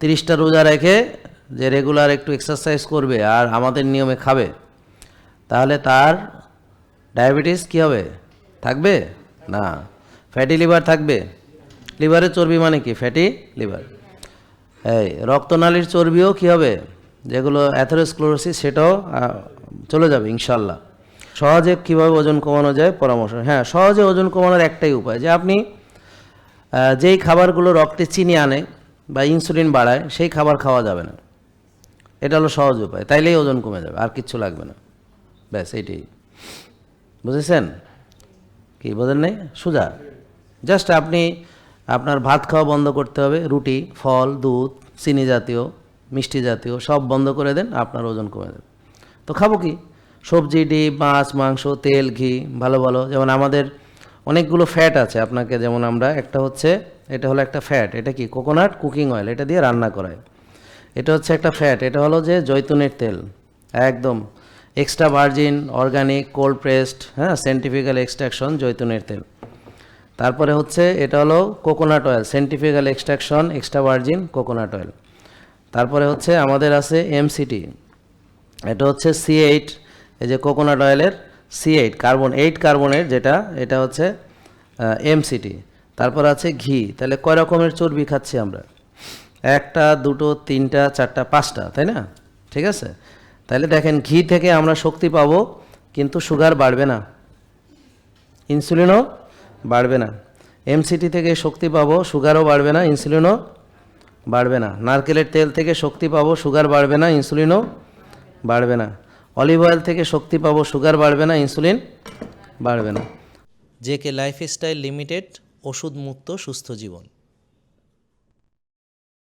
30টা রোজা রেখে যে রেগুলার একটু এক্সারসাইজ করবে আর আমাদের নিয়মে খাবে, তাহলে তার ডায়াবেটিস কী হবে? থাকবে না। ফ্যাটি লিভার থাকবে। লিভারের চর্বি মানে কি? Fatty liver. এই রক্তনালীর চর্বিও কী হবে? যেগুলো অ্যাথেরোস্ক্লেরোসিস, সেটাও চলে যাবে ইনশাল্লাহ। সহজে কীভাবে ওজন কমানো যায় পরামর্শ। হ্যাঁ, সহজে ওজন কমানোর একটাই উপায়, যে আপনি যেই খাবারগুলো রক্তে চিনি আনে বা ইনসুলিন বাড়ায় সেই খাবার খাওয়া যাবে না। এটা হলো সহজ উপায়, তাইলেই ওজন কমে যাবে, আর কিচ্ছু লাগবে না। ব্যাস এইটাই। বুঝেছেন কি? বোঝেন নাই? সোজা। জাস্ট আপনি আপনার ভাত খাওয়া বন্ধ করতে হবে, রুটি, ফল, দুধ, চিনি জাতীয়, মিষ্টি জাতীয় সব বন্ধ করে দেন, আপনার ওজন কমে যাবে। তো খাবো কি? সবজি, ডিম, মাছ, মাংস, তেল, ঘি, ভালো ভালো। যেমন আমাদের অনেকগুলো ফ্যাট আছে আপনাকে, যেমন আমরা একটা হচ্ছে, এটা হলো একটা ফ্যাট, এটা কি? কোকোনাট কুকিং অয়েল, এটা দিয়ে রান্না করায়। এটা হচ্ছে একটা ফ্যাট, এটা হলো যে জৈতুনের তেল, একদম extra virgin, organic, cold pressed, হ্যাঁ, সায়েন্টিফিক্যাল এক্সট্রাকশন জৈতুনের তেল। তারপরে হচ্ছে এটা হলো coconut oil, scientifical extraction extra virgin coconut oil. তারপরে হচ্ছে আমাদের আছে এমসিটি, এটা হচ্ছে C8, এই যে কোকোনাট অয়েলের C8 কার্বন, 8 কার্বনের যেটা, এটা হচ্ছে এমসিটি। তারপর আছে ঘি। তাহলে কয় রকমের চর্বি খাচ্ছি আমরা? 1টা, 2টো, 3টা, 4টা, 5টা, তাই না? ঠিক আছে। তাহলে দেখেন, ঘি থেকে আমরা শক্তি পাবো, কিন্তু সুগার বাড়বে না, ইনসুলিনও বাড়বে না। এমসিটি থেকে শক্তি পাবো, সুগারও বাড়বে না, ইনসুলিনও বাড়বে না। নারকেলের তেল থেকে শক্তি পাবো, সুগার বাড়বে না, ইনসুলিনও বাড়বে না। অলিভ অয়েল থেকে শক্তি পাবো, সুগার বাড়বে না, ইনসুলিন বাড়বে না। জেকে লাইফস্টাইল লিমিটেড, ওষুধ মুক্ত সুস্থ জীবন।